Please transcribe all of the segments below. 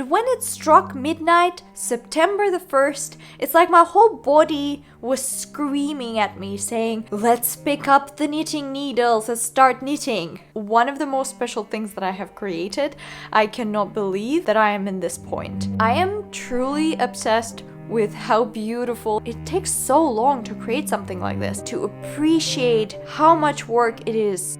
And when it struck midnight, September the 1st, it's like my whole body was screaming at me saying, let's pick up the knitting needles and start knitting. One of the most special things that I have created. I cannot believe that I am in this point. I am truly obsessed with how beautiful it takes so long to create something like this, to appreciate how much work it is.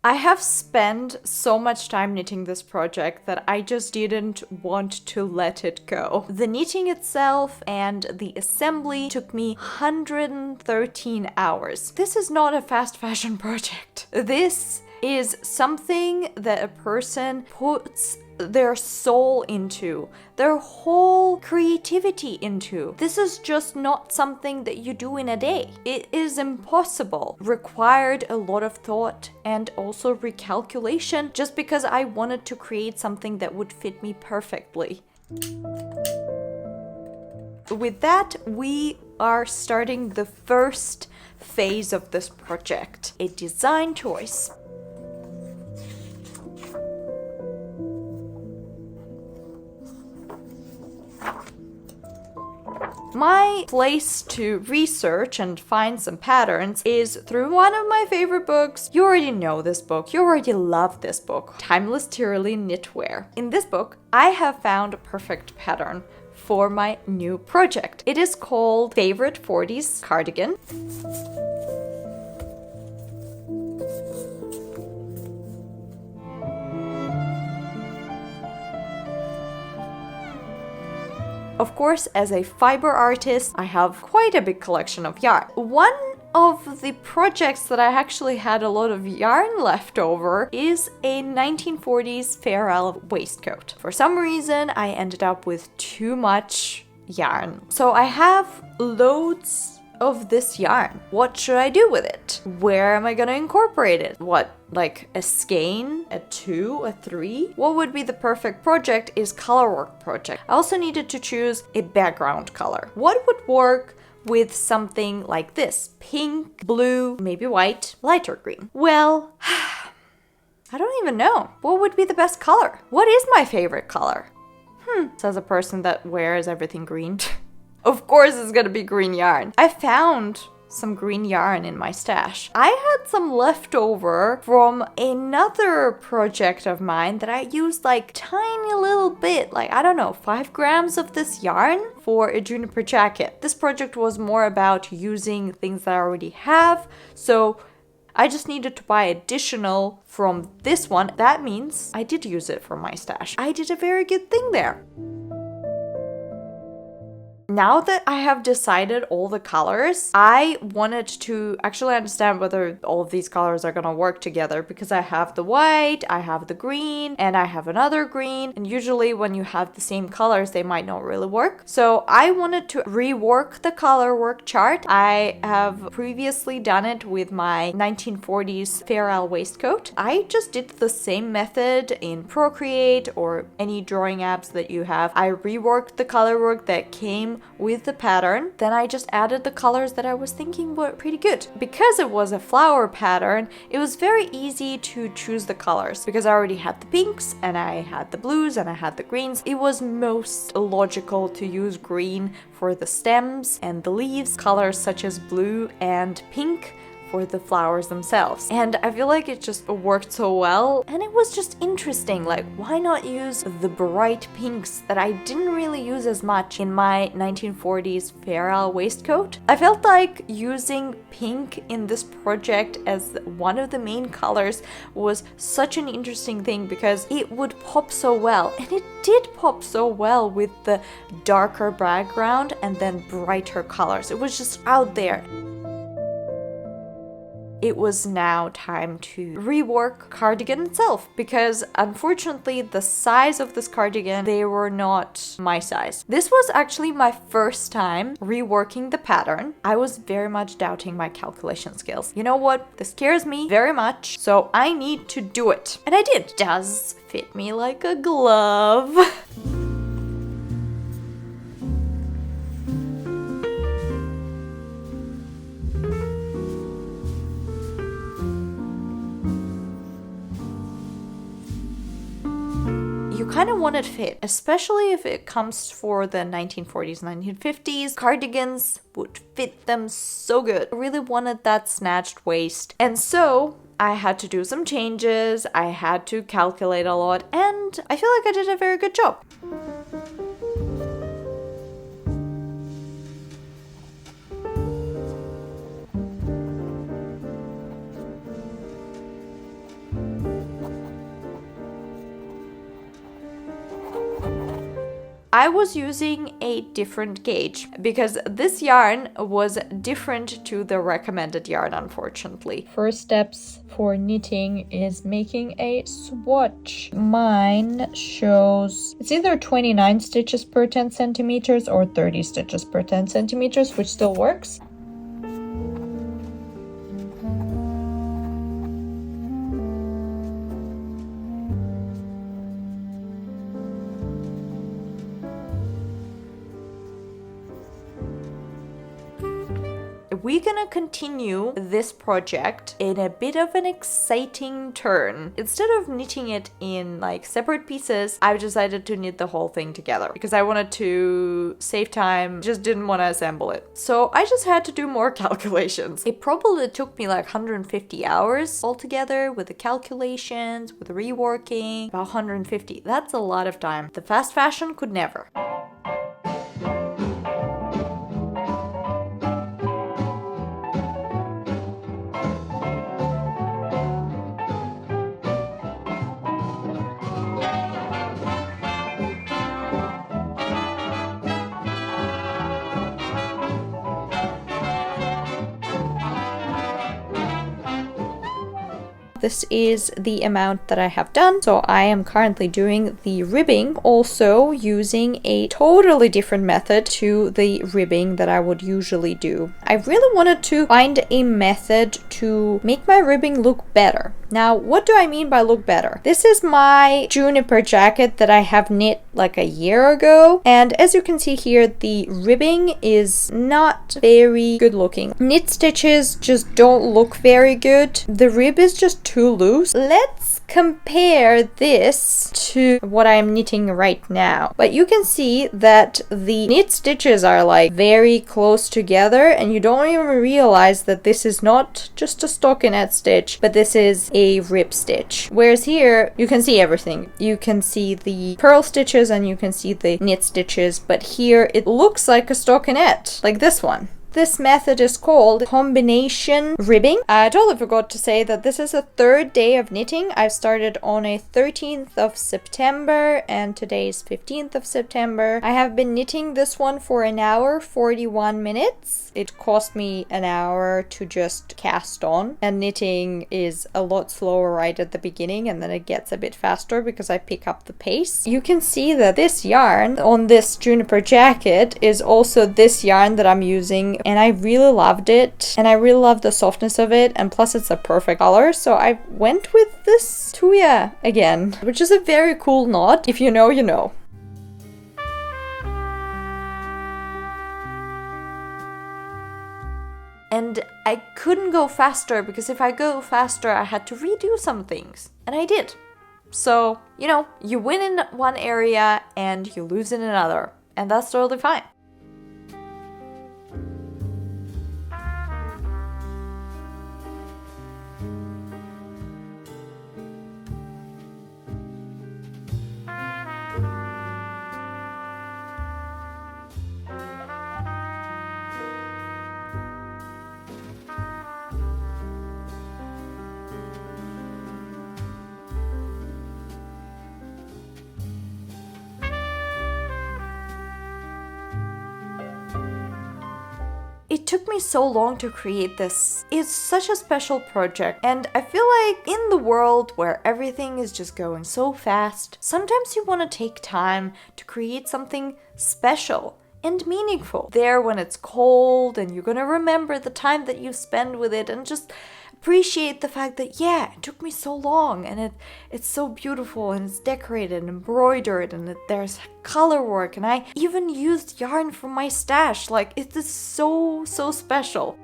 I have spent so much time knitting this project that I just didn't want to let it go. The knitting itself and the assembly took me 113 hours. This is not a fast fashion project. This is something that a person puts their soul into, their whole creativity into. This is just not something that you do in a day. It is impossible. Required a lot of thought and also recalculation just because I wanted to create something that would fit me perfectly. With that, we are starting the first phase of this project, a design choice. My place to research and find some patterns is through one of my favorite books. You already know this book, you already love this book, Timeless Tyrollean Knitwear. In this book, I have found a perfect pattern for my new project. It is called Favorite 40s Cardigan. Of course, as a fiber artist, I have quite a big collection of yarn. One of the projects that I actually had a lot of yarn left over is a 1940s Farrell waistcoat. For some reason, I ended up with too much yarn. So I have loads of this yarn. What should I do with it? Where am I gonna incorporate it? What, like a skein, a 2, a 3? What would be the perfect project is colorwork project. I also needed to choose a background color. What would work with something like this? Pink, blue, maybe white, lighter green. Well, I don't even know. What would be the best color? What is my favorite color? Says a person that wears everything green. Of course it's gonna be green yarn. I found some green yarn in my stash. I had some leftover from another project of mine that I used like tiny little bit, like I don't know, 5 grams of this yarn for a juniper jacket. This project was more about using things that I already have, so I just needed to buy additional from this one. That means I did use it from my stash. I did a very good thing there. Now that I have decided all the colors, I wanted to actually understand whether all of these colors are gonna work together, because I have the white, I have the green, and I have another green, and usually when you have the same colors, they might not really work. So I wanted to rework the colorwork chart. I have previously done it with my 1940s Farrell waistcoat. I just did the same method in Procreate or any drawing apps that you have. I reworked the colorwork that came with the pattern. Then I just added the colors that I was thinking were pretty good. Because it was a flower pattern, it was very easy to choose the colors because I already had the pinks and I had the blues and I had the greens. It was most logical to use green for the stems and the leaves, colors such as blue and pink for the flowers themselves. And I feel like it just worked so well, and it was just interesting, like why not use the bright pinks that I didn't really use as much in my 1940s Farrell waistcoat. I felt like using pink in this project as one of the main colors was such an interesting thing because it would pop so well, and it did pop so well with the darker background and then brighter colors. It was just out there. It was now time to rework cardigan itself because unfortunately the size of this cardigan, they were not my size. This was actually my first time reworking the pattern. I was very much doubting my calculation skills. You know what? This scares me very much, so I need to do it. And I did. It does fit me like a glove. You kind of wanted fit, especially if it comes for the 1940s, 1950s. Cardigans would fit them so good. I really wanted that snatched waist. And so I had to do some changes, I had to calculate a lot, and I feel like I did a very good job. I was using a different gauge because this yarn was different to the recommended yarn, unfortunately. First steps for knitting is making a swatch. Mine shows it's either 29 stitches per 10 centimeters or 30 stitches per 10 centimeters, which still works. We're gonna continue this project in a bit of an exciting turn. Instead of knitting it in like separate pieces, I've decided to knit the whole thing together because I wanted to save time, just didn't want to assemble it. So I just had to do more calculations. It probably took me like 150 hours altogether with the calculations, with the reworking, about 150. That's a lot of time. The fast fashion could never. This is the amount that I have done. So I am currently doing the ribbing, also using a totally different method to the ribbing that I would usually do. I really wanted to find a method to make my ribbing look better. Now, what do I mean by look better? This is my juniper jacket that I have knit like a year ago. And as you can see here, the ribbing is not very good looking. Knit stitches just don't look very good. The rib is just too loose. Let's compare this to what I'm knitting right now. But you can see that the knit stitches are like very close together and you don't even realize that this is not just a stockinette stitch, but this is a rib stitch. Whereas here you can see everything. You can see the purl stitches and you can see the knit stitches, but here it looks like a stockinette, like this one. This method is called combination ribbing. I totally forgot to say that this is a third day of knitting. I started on a 13th of September and today is 15th of September. I have been knitting this one for an hour, 41 minutes. It cost me an hour to just cast on, and knitting is a lot slower right at the beginning and then it gets a bit faster because I pick up the pace. You can see that this yarn on this juniper jacket is also this yarn that I'm using, and I really loved it and I really love the softness of it, and plus it's a perfect color, so I went with this Tuya again, which is a very cool knot. If you know, you know. And I couldn't go faster because if I go faster I had to redo some things, and I did. So, you know, you win in one area and you lose in another, and that's totally fine. It took me so long to create this. It's such a special project, and I feel like in the world where everything is just going so fast, sometimes you want to take time to create something special and meaningful. There when it's cold and you're gonna remember the time that you spend with it and just appreciate the fact that, yeah, it took me so long and it's so beautiful and it's decorated and embroidered and there's color work, and I even used yarn from my stash. Like, it is so special.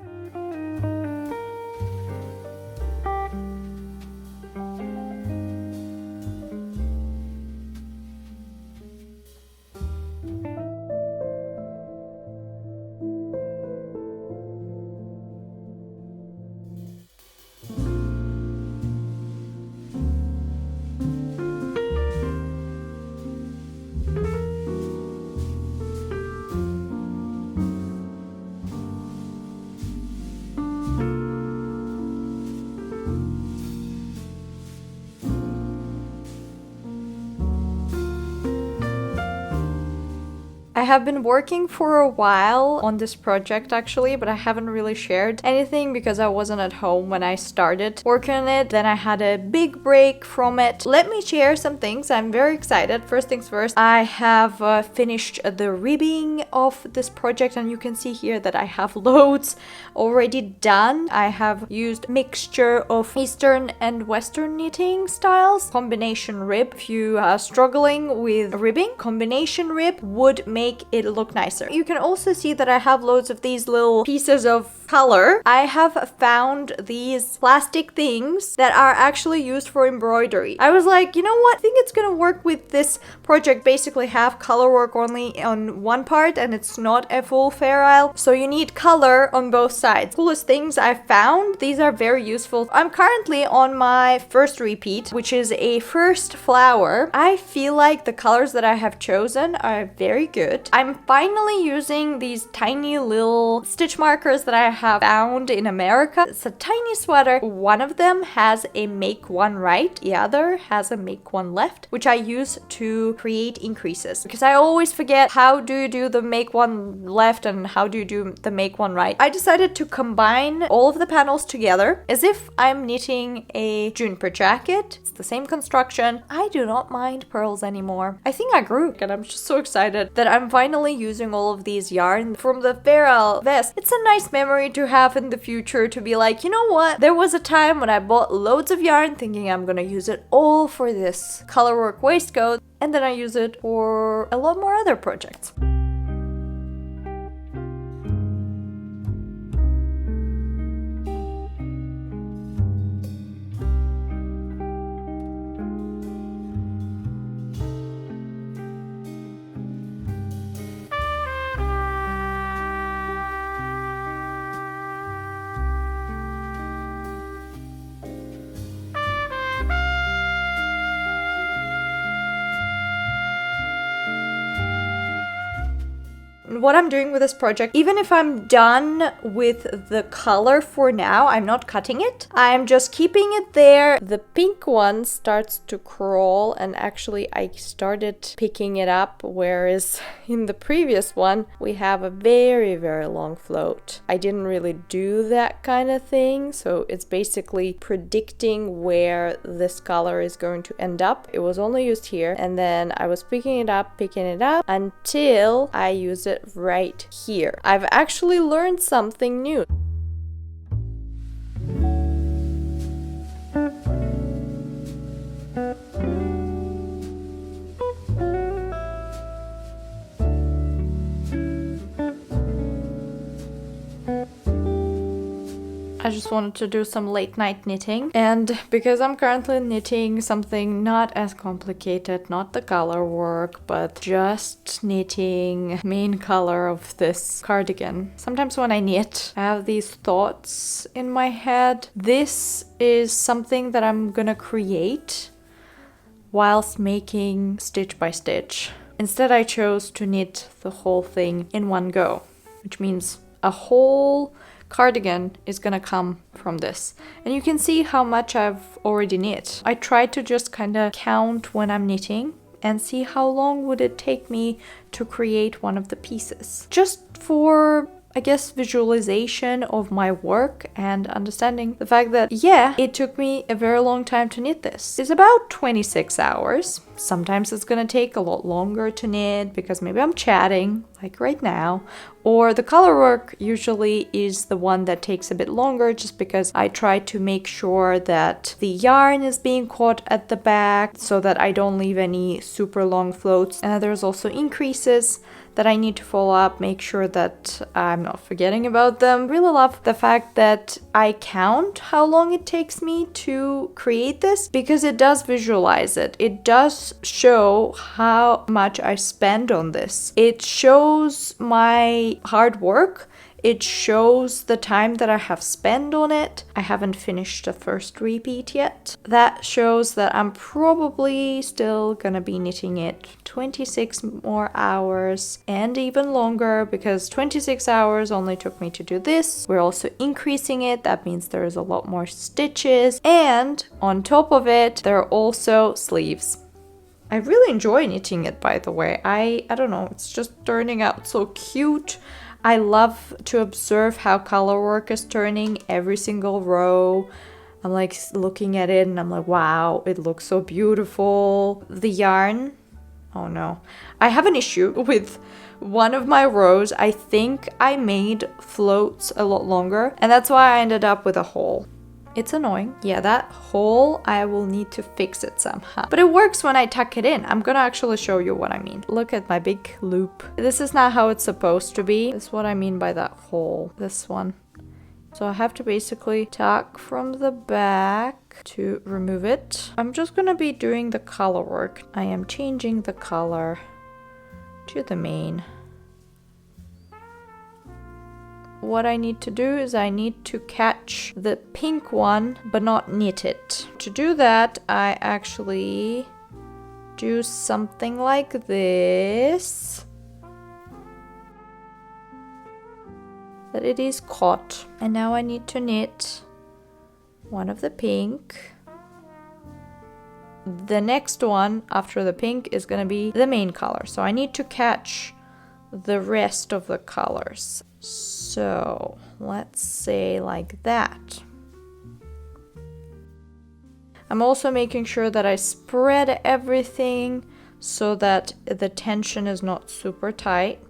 I have been working for a while on this project actually, but I haven't really shared anything because I wasn't at home when I started working on it. Then I had a big break from it. Let me share some things. I'm very excited. First things first, I have finished the ribbing of this project, and you can see here that I have loads already done. I have used mixture of Eastern and Western knitting styles, combination rib. If you are struggling with ribbing, combination rib would make it look nicer. You can also see that I have loads of these little pieces of color. I have found these plastic things that are actually used for embroidery. I was like, you know what? I think it's gonna work with this project. Basically have color work only on one part and it's not a full ferrule, so you need color on both sides. Coolest things I found. These are very useful. I'm currently on my first repeat, which is a first flower. I feel like the colors that I have chosen are very good. I'm finally using these tiny little stitch markers that I have found in America. It's a tiny sweater. One of them has a make one right, the other has a make one left, which I use to create increases because I always forget how do you do the make one left and how do you do the make one right. I decided to combine all of the panels together as if I'm knitting a juniper jacket. It's the same construction. I do not mind pearls anymore. I think I grew and I'm just so excited that I'm finally using all of these yarn from the ferrule vest. It's a nice memory to have in the future to be like, you know what? There was a time when I bought loads of yarn thinking I'm gonna use it all for this colorwork waistcoat, and then I use it for a lot more other projects. What I'm doing with this project, even if I'm done with the color for now, I'm not cutting it. I'm just keeping it there. The pink one starts to crawl, and actually I started picking it up, whereas in the previous one we have a very, very long float. I didn't really do that kind of thing, so it's basically predicting where this color is going to end up. It was only used here, and then I was picking it up until I use it right here. I've actually learned something new. I just wanted to do some late night knitting, and because I'm currently knitting something not as complicated, not the color work, but just knitting main color of this cardigan. Sometimes when I knit, I have these thoughts in my head. This is something that I'm gonna create whilst making stitch by stitch. Instead, I chose to knit the whole thing in one go, which means a whole cardigan is gonna come from this. And you can see how much I've already knit. I try to just kind of count when I'm knitting and see how long would it take me to create one of the pieces. Just for, I guess, visualization of my work and understanding the fact that, yeah, it took me a very long time to knit this. It's about 26 hours. Sometimes it's gonna take a lot longer to knit because maybe I'm chatting, like right now, or the color work usually is the one that takes a bit longer just because I try to make sure that the yarn is being caught at the back so that I don't leave any super long floats. And there's also increases that I need to follow up, make sure that I'm not forgetting about them. Really love the fact that I count how long it takes me to create this because it does visualize it. It does show how much I spend on this. It shows my hard work. It shows the time that I have spent on it. I haven't finished the first repeat yet. That shows that I'm probably still gonna be knitting it 26 more hours and even longer because 26 hours only took me to do this. We're also increasing it. That means there is a lot more stitches. And on top of it, there are also sleeves. I really enjoy knitting it, by the way. I don't know, it's just turning out so cute. I love to observe how color work is turning every single row. I'm like looking at it and I'm like, wow, it looks so beautiful. The yarn, oh no. I have an issue with one of my rows. I think I made floats a lot longer, and that's why I ended up with a hole. It's annoying. Yeah, that hole, I will need to fix it somehow. But it works when I tuck it in. I'm gonna actually show you what I mean. Look at my big loop. This is not how it's supposed to be. This is what I mean by that hole. This one. So I have to basically tuck from the back to remove it. I'm just gonna be doing the color work. I am changing the color to the main. What I need to do is I need to catch the pink one but not knit it. To do that, I actually do something like this. That it is caught. And now I need to knit one of the pink. The next one after the pink is gonna be the main color. So I need to catch the rest of the colors. So let's say like that. I'm also making sure that I spread everything so that the tension is not super tight.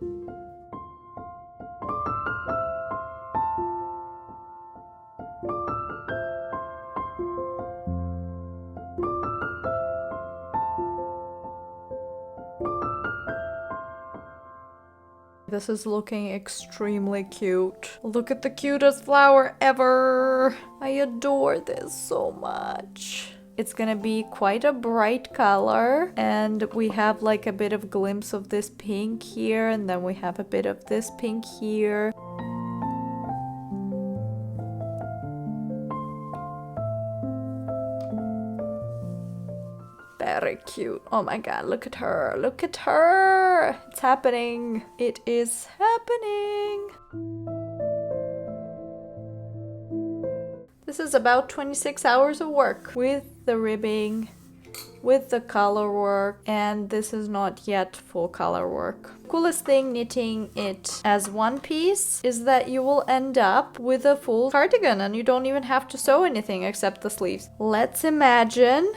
This is looking extremely cute. Look at the cutest flower ever. I adore this so much. It's gonna be quite a bright color, and we have like a bit of glimpse of this pink here, and then we have a bit of this pink here. Very cute. Oh my god, look at her. Look at her. It's happening. It is happening. This is about 26 hours of work with the ribbing, with the color work, and this is not yet full color work. Coolest thing knitting it as one piece is that you will end up with a full cardigan and you don't even have to sew anything except the sleeves. Let's imagine.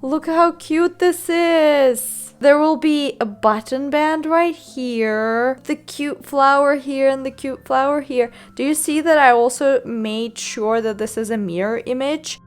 Look how cute this is. There will be a button band right here, the cute flower here, and the cute flower here. Do you see that I also made sure that this is a mirror image?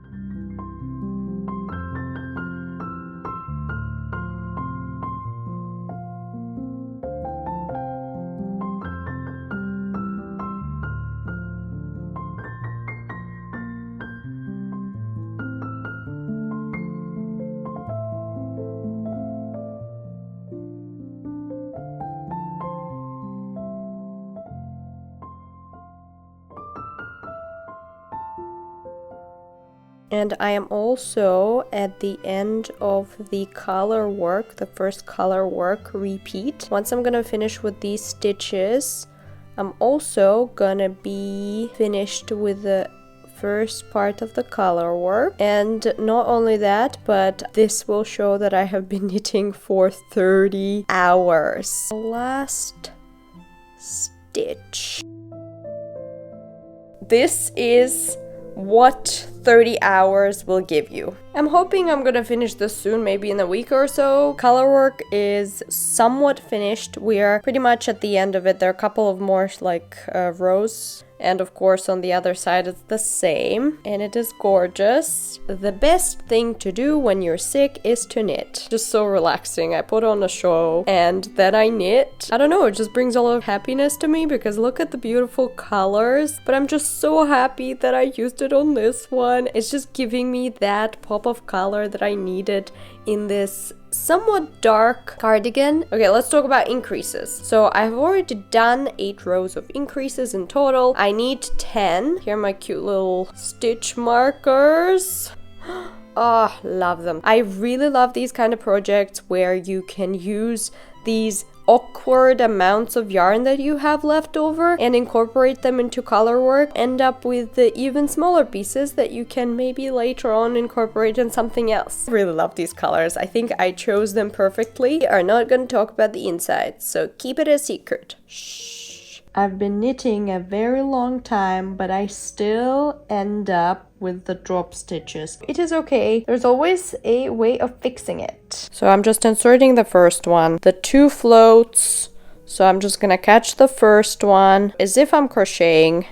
And I am also at the end of the color work, the first color work repeat. Once I'm gonna finish with these stitches, I'm also gonna be finished with the first part of the color work. And not only that, but this will show that I have been knitting for 30 hours. Last stitch. This is what 30 hours will give you. I'm hoping I'm gonna finish this soon, maybe in a week or so. Color work is somewhat finished. We are pretty much at the end of it. There are a couple of more rows. And of course on the other side it's the same. And it is gorgeous. The best thing to do when you're sick is to knit. Just so relaxing. I put on a show and then I knit. I don't know, it just brings a lot of happiness to me because look at the beautiful colors. But I'm just so happy that I used it on this one. It's just giving me that pop of color that I needed in this somewhat dark cardigan. Okay, let's talk about increases. So I've already done 8 rows of increases in total. I need 10. Here are my cute little stitch markers. Oh, love them. I really love these kind of projects where you can use these awkward amounts of yarn that you have left over and incorporate them into colorwork, end up with the even smaller pieces that you can maybe later on incorporate in something else. I really love these colors. I think I chose them perfectly. We are not going to talk about the inside, so keep it a secret. Shh. I've been knitting a very long time, but I still end up with the drop stitches. It is okay. There's always a way of fixing it. So I'm just inserting the first one. The 2 floats. So I'm just gonna catch the first one as if I'm crocheting.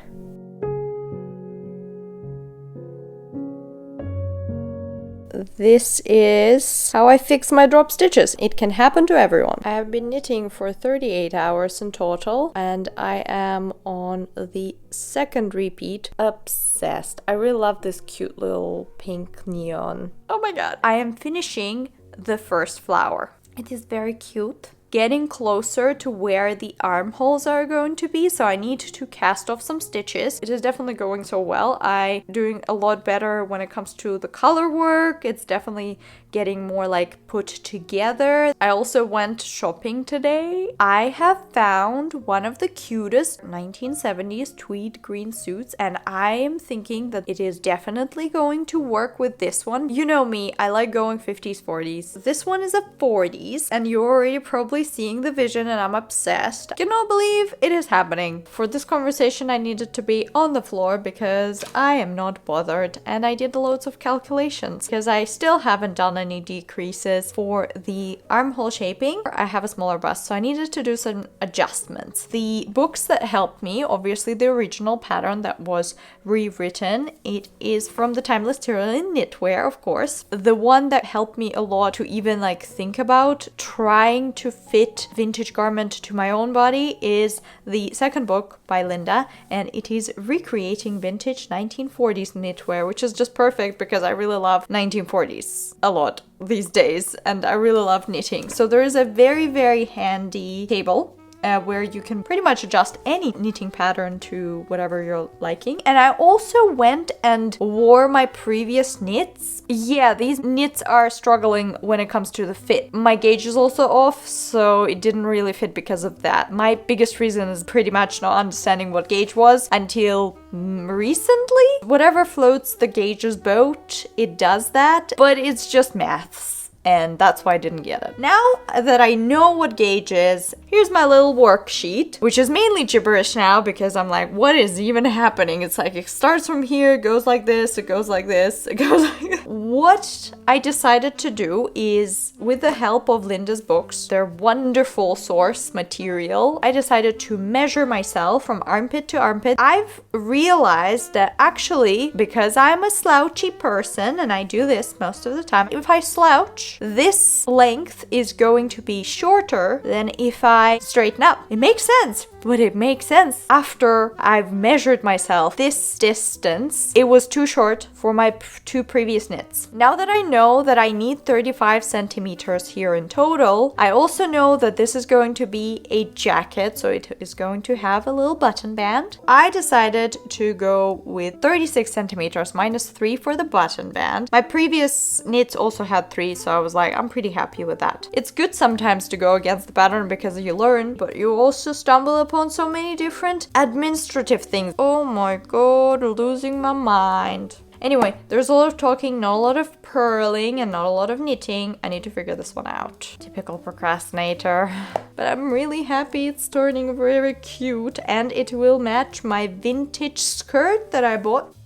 This is how I fix my drop stitches. It can happen to everyone. I have been knitting for 38 hours in total, and I am on the second repeat. Obsessed. I really love this cute little pink neon. Oh my god. I am finishing the first flower. It is very cute. Getting closer to where the armholes are going to be, so I need to cast off some stitches. It is definitely going so well. I'm doing a lot better when it comes to the color work. It's definitely getting more like put together. I also went shopping today. I have found one of the cutest 1970s tweed green suits, and I am thinking that it is definitely going to work with this one. You know me, I like going 50s, 40s. This one is a 40s, and you're already probably seeing the vision, and I'm obsessed. I cannot believe it is happening. For this conversation, I needed to be on the floor because I am not bothered, and I did loads of calculations because I still haven't done any decreases for the armhole shaping. I have a smaller bust, so I needed to do some adjustments. The books that helped me, obviously the original pattern that was rewritten, it is from the Timeless Tyrollean knitwear, of course. The one that helped me a lot to even like think about trying to fit vintage garment to my own body is the second book by Linda, and it is Recreating Vintage 1940s Knitwear, which is just perfect because I really love 1940s a lot these days, and I really love knitting. So there is a very, very handy table where you can pretty much adjust any knitting pattern to whatever you're liking. And I also went and wore my previous knits. Yeah, these knits are struggling when it comes to the fit. My gauge is also off, so it didn't really fit because of that. My biggest reason is pretty much not understanding what gauge was until recently. Whatever floats the gauge's boat, it does that, but it's just maths. And that's why I didn't get it. Now that I know what gauge is, here's my little worksheet, which is mainly gibberish now because I'm like, what is even happening? It's like, it starts from here, it goes like this, it goes like this, it goes like this. What I decided to do is, with the help of Linda's books, their wonderful source material, I decided to measure myself from armpit to armpit. I've realized that actually, because I'm a slouchy person, and I do this most of the time, if I slouch, this length is going to be shorter than if I straighten up. It makes sense, but it makes sense after I've measured myself. This distance, it was too short for my 2 previous knits. Now that I know that I need 35 centimeters here in total, I also know that this is going to be a jacket, so it is going to have a little button band. I decided to go with 36 centimeters minus 3 for the button band. My previous knits also had 3, so I was like, I'm pretty happy with that. It's good sometimes to go against the pattern because you learn, but you also stumble upon so many different administrative things. Oh my god, losing my mind. Anyway, there's a lot of talking, not a lot of purling, and not a lot of knitting. I need to figure this one out. Typical procrastinator. But I'm really happy it's turning very cute, and it will match my vintage skirt that I bought.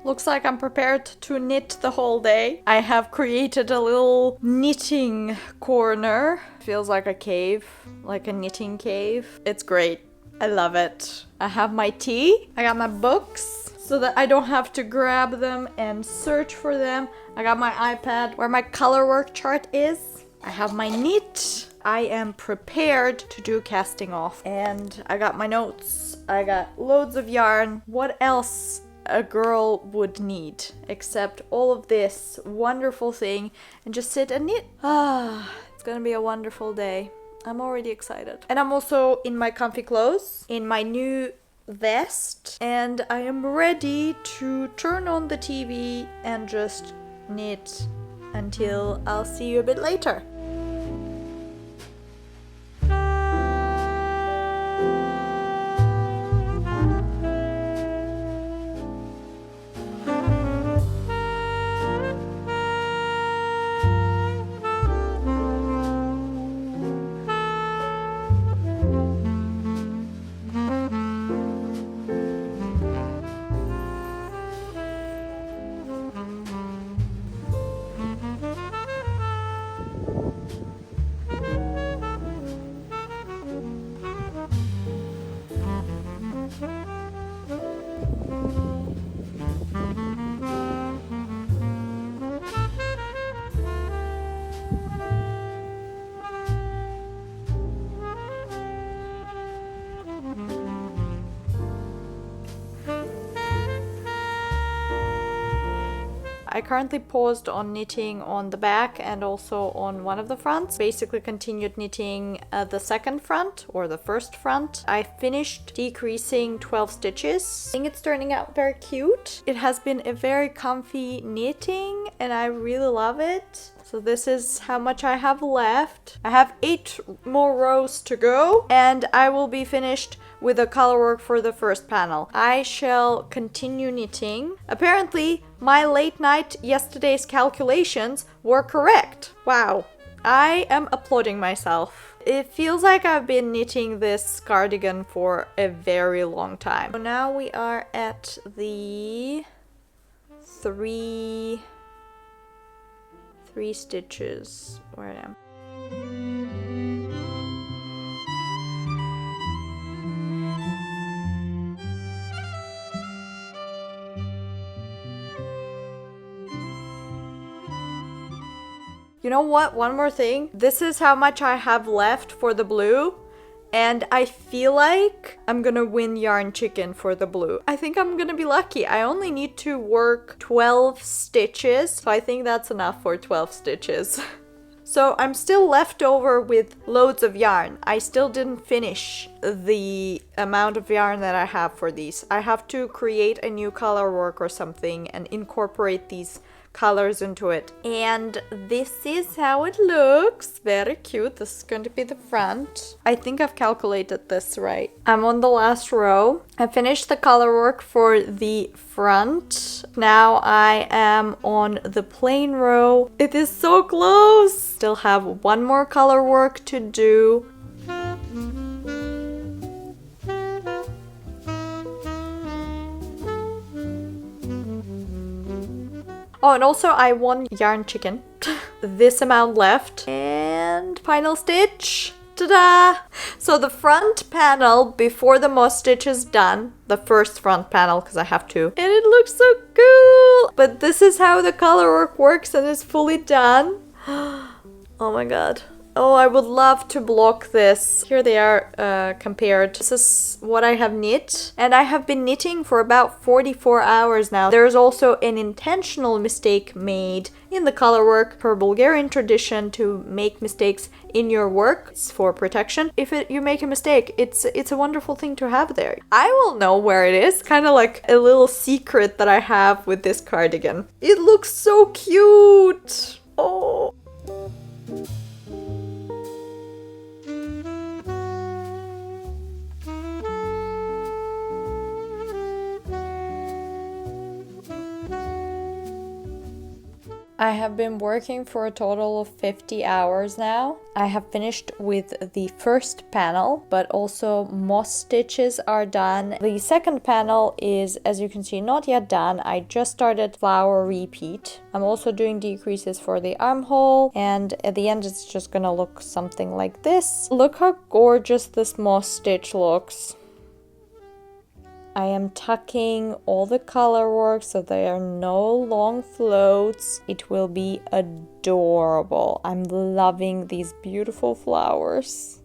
Looks like I'm prepared to knit the whole day. I have created a little knitting corner. Feels like a cave, like a knitting cave. It's great. I love it. I have my tea. I got my books so that I don't have to grab them and search for them. I got my iPad where my color work chart is. I have my knit. I am prepared to do casting off. And I got my notes. I got loads of yarn. What else a girl would need except all of this wonderful thing and just sit and knit? It's gonna be a wonderful day. I'm already excited. And I'm also in my comfy clothes, in my new vest, and I am ready to turn on the TV and just knit until I'll see you a bit later. I currently paused on knitting on the back and also on one of the fronts. Basically continued knitting the second front or the first front. I finished decreasing 12 stitches. I think it's turning out very cute. It has been a very comfy knitting and I really love it. So this is how much I have left. I have 8 more rows to go and I will be finished with the color work for the first panel. I shall continue knitting. Apparently, my late night yesterday's calculations were correct. Wow, I am applauding myself. It feels like I've been knitting this cardigan for a very long time. So now we are at the three stitches where I am. You know what? One more thing. This is how much I have left for the blue. And I feel like I'm gonna win yarn chicken for the blue. I think I'm gonna be lucky. I only need to work 12 stitches. So I think that's enough for 12 stitches. So I'm still left over with loads of yarn. I still didn't finish the amount of yarn that I have for these. I have to create a new color work or something and incorporate these colors into it. And this is how it looks. Very cute. This is going to be the front. I think I've calculated this right. I'm on the last row. I finished the color work for the front. Now I am on the plain row. It is so close. Still have one more color work to do. Oh, and also I won yarn chicken. This amount left. And final stitch. Ta-da! So the front panel before the moss stitch is done. The first front panel, because I have to. And it looks so cool! But this is how the color work works and it's fully done. Oh my god. Oh, I would love to block this. Here they are compared. This is what I have knit. And I have been knitting for about 44 hours now. There's also an intentional mistake made in the color work per Bulgarian tradition to make mistakes in your work. It's for protection. If you make a mistake, it's a wonderful thing to have there. I will know where it is. Kind of like a little secret that I have with this cardigan. It looks so cute. Oh. I have been working for a total of 50 hours now. I have finished with the first panel, but also moss stitches are done. The second panel is, as you can see, not yet done. I just started flower repeat. I'm also doing decreases for the armhole, and at the end it's just gonna look something like this. Look how gorgeous this moss stitch looks. I am tucking all the color work so there are no long floats. It will be adorable. I'm loving these beautiful flowers.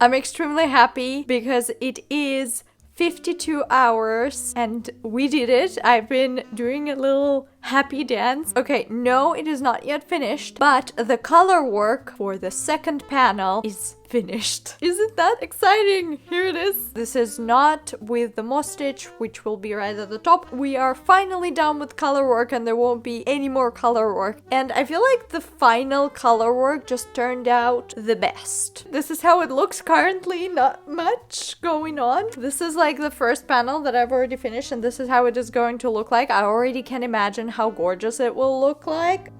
I'm extremely happy because it is 52 hours and we did it. I've been doing a little happy dance. Okay, no, it is not yet finished, but the color work for the second panel is finished. Isn't that exciting? Here it is. This is not with the moss stitch, which will be right at the top. We are finally done with color work and there won't be any more color work. And I feel like the final color work just turned out the best. This is how it looks currently, not much going on. This is like the first panel that I've already finished and this is how it is going to look like. I already can imagine how gorgeous it will look like.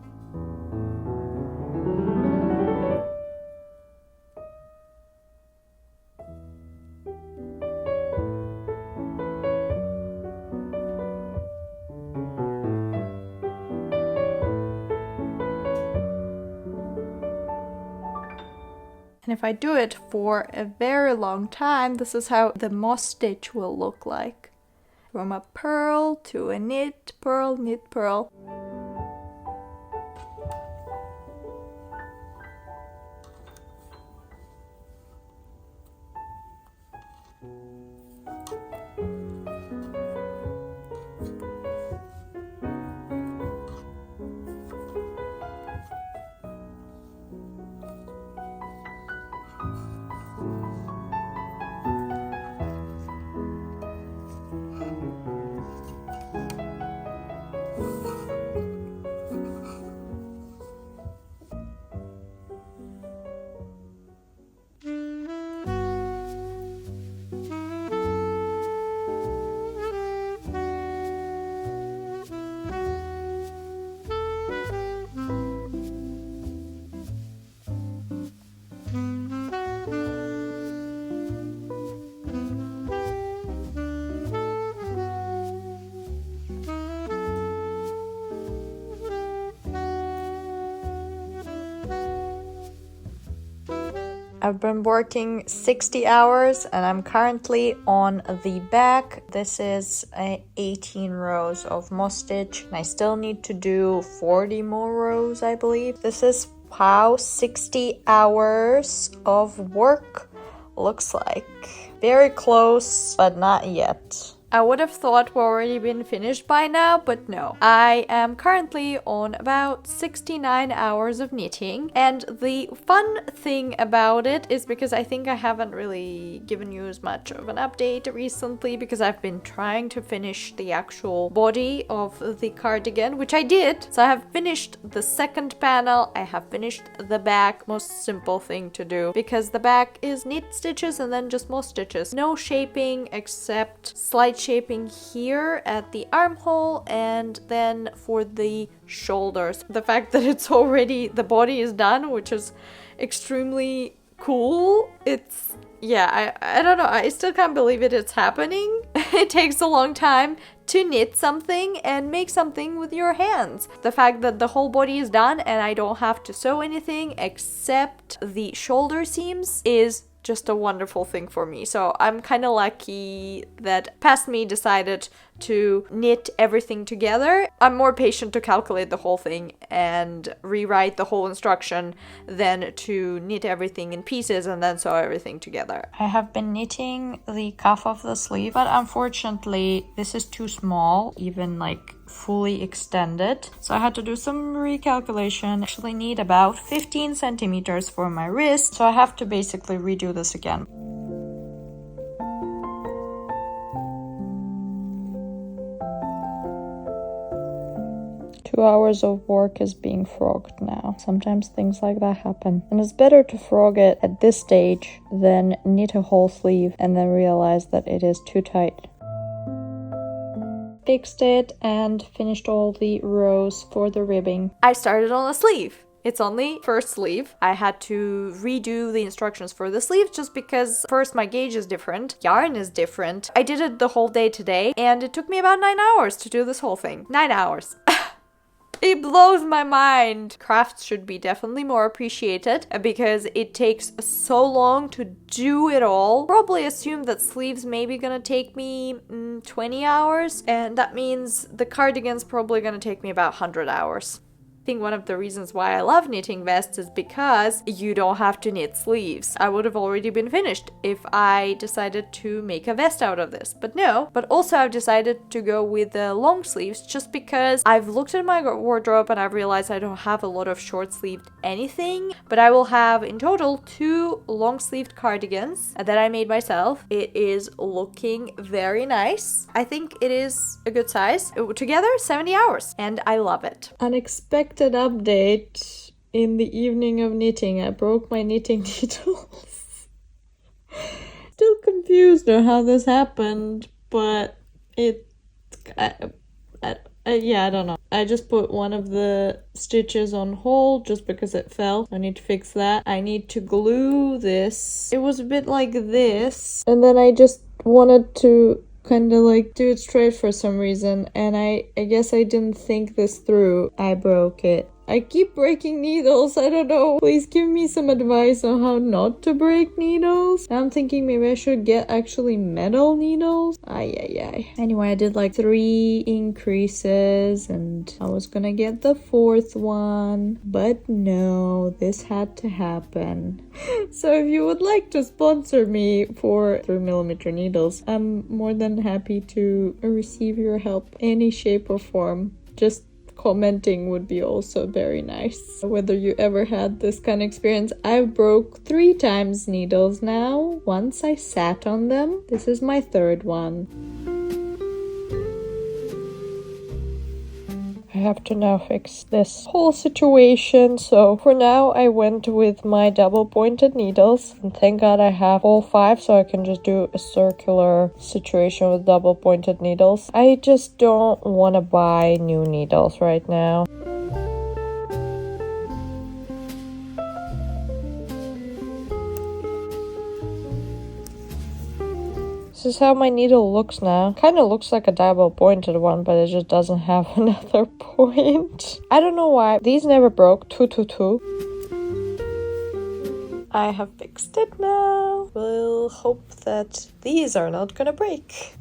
And if I do it for a very long time, this is how the moss stitch will look like. From a purl to a knit, purl, knit, purl. I've been working 60 hours and I'm currently on the back. This is 18 rows of moss stitch and I still need to do 40 more rows, I believe. This is how 60 hours of work looks like. Very close, but not yet. I would have thought we've already been finished by now, but no. I am currently on about 69 hours of knitting, and the fun thing about it is because I think I haven't really given you as much of an update recently because I've been trying to finish the actual body of the cardigan, which I did. So I have finished the second panel, I have finished the back, most simple thing to do because the back is knit stitches and then just moss stitches. No shaping except slight shaping here at the armhole and then for the shoulders. The fact that it's already, the body is done, which is extremely cool. It's, yeah, I don't know, I still can't believe it's happening. It takes a long time to knit something and make something with your hands. The fact that the whole body is done and I don't have to sew anything except the shoulder seams is just a wonderful thing for me. So I'm kind of lucky that past me decided to knit everything together. I'm more patient to calculate the whole thing and rewrite the whole instruction than to knit everything in pieces and then sew everything together. I have been knitting the cuff of the sleeve, but unfortunately this is too small, even like fully extended. So I had to do some recalculation. I actually need about 15 centimeters for my wrist. So I have to basically redo this again. Hours of work is being frogged now. Sometimes things like that happen. And it's better to frog it at this stage than knit a whole sleeve and then realize that it is too tight. Fixed it and finished all the rows for the ribbing. I started on a sleeve. It's only first sleeve. I had to redo the instructions for the sleeve just because first my gauge is different, yarn is different. I did it the whole day today and it took me about 9 hours to do this whole thing. 9 hours. It blows my mind. Crafts should be definitely more appreciated because it takes so long to do it all. Probably assume that sleeves maybe gonna take me 20 hours and that means the cardigan's probably gonna take me about 100 hours. I think one of the reasons why I love knitting vests is because you don't have to knit sleeves. I would have already been finished if I decided to make a vest out of this, but no. But also I've decided to go with the long sleeves just because I've looked at my wardrobe and I've realized I don't have a lot of short sleeved anything, but I will have in total 2 long sleeved cardigans that I made myself. It is looking very nice. I think it is a good size. Together 70 hours and I love it. Unexpected update. In the evening of knitting, I broke my knitting needles. Still confused on how this happened, but yeah, I don't know. I just put one of the stitches on hold just because it fell. I need to fix that. I need to glue this. It was a bit like this, and then I just wanted to kind of like do it straight for some reason, and I guess I didn't think this through. I broke it. I keep breaking needles. I don't know. Please give me some advice on how not to break needles. I'm thinking maybe I should get actually metal needles. Ay. Anyway, I did like 3 increases and I was gonna get the 4th one, but no, this had to happen. So if you would like to sponsor me for 3mm needles, I'm more than happy to receive your help any shape or form. Just commenting would be also very nice. Whether you ever had this kind of experience. I've broke 3 times needles now. Once I sat on them. This is my 3rd one. I have to now fix this whole situation, so for now I went with my double pointed needles, and thank God I have all 5 so I can just do a circular situation with double pointed needles. I just don't want to buy new needles right now. This is how my needle looks now. Kind of looks like a double pointed one, but it just doesn't have another point. I don't know why. These never broke. 222. I have fixed it now. We'll hope that these are not gonna break.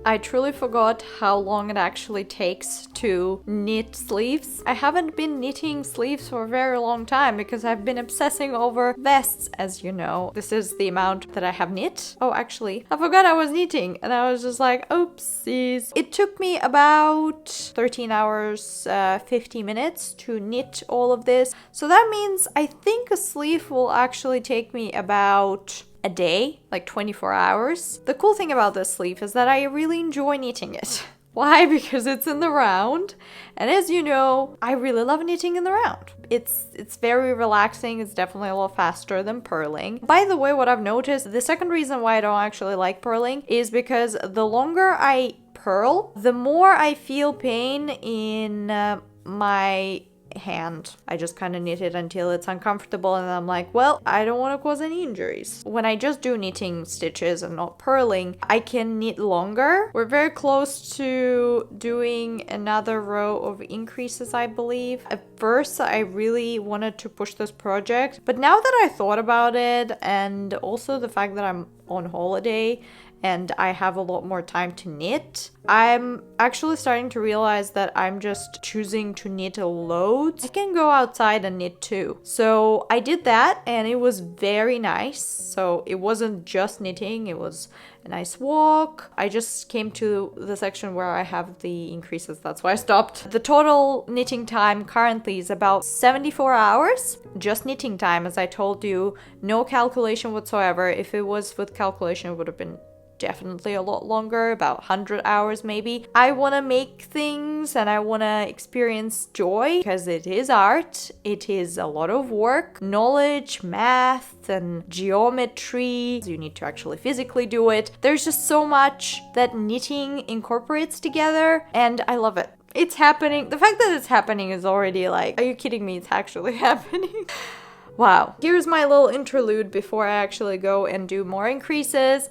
I truly forgot how long it actually takes to knit sleeves. I haven't been knitting sleeves for a very long time because I've been obsessing over vests, as you know. This is the amount that I have knit. Oh, actually, I forgot I was knitting and I was just like, oopsies. It took me about 13 hours, 50 minutes to knit all of this. So that means I think a sleeve will actually take me about a day, like 24 hours. The cool thing about this sleeve is that I really enjoy knitting it. Why? Because it's in the round, and as you know, I really love knitting in the round. It's very relaxing. It's definitely a lot faster than purling. By the way, what I've noticed, the second reason why I don't actually like purling is because the longer I purl, the more I feel pain in my hand. I just kind of knit it until it's uncomfortable and I'm like, well, I don't want to cause any injuries. When I just do knitting stitches and not purling, I can knit longer. We're very close to doing another row of increases, I believe. At first, I really wanted to push this project, but now that I thought about it, and also the fact that I'm on holiday and I have a lot more time to knit, I'm actually starting to realize that I'm just choosing to knit a load. I can go outside and knit too. So I did that and it was very nice. So it wasn't just knitting, it was a nice walk. I just came to the section where I have the increases, that's why I stopped. The total knitting time currently is about 74 hours. Just knitting time, as I told you, no calculation whatsoever. If it was with calculation, it would have been definitely a lot longer, about 100 hours maybe. I want to make things and I want to experience joy because it is art. It is a lot of work, knowledge, math, and geometry. You need to actually physically do it. There's just so much that knitting incorporates together, and I love it. It's happening. The fact that it's happening is already like, are you kidding me? It's actually happening. Wow. Here's my little interlude before I actually go and do more increases.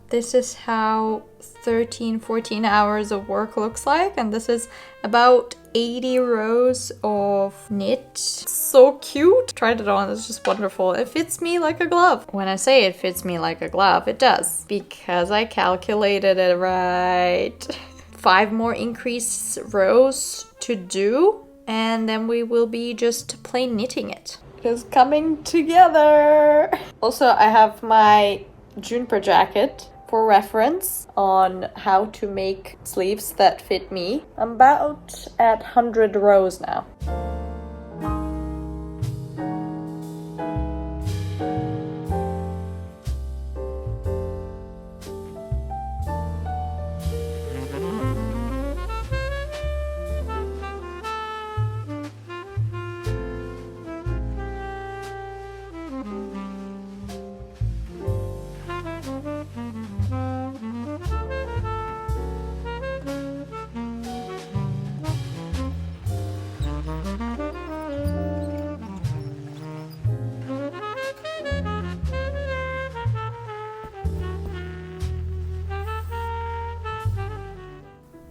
This is how 13-14 hours of work looks like, and this is about 80 rows of knit. So cute. Tried it on, it's just wonderful. It fits me like a glove. When I say it fits me like a glove, it does, because I calculated it right. 5 more increase rows to do, and then we will be just plain knitting it. It is coming together. Also, I have my juniper jacket for reference on how to make sleeves that fit me. I'm about at 100 rows now.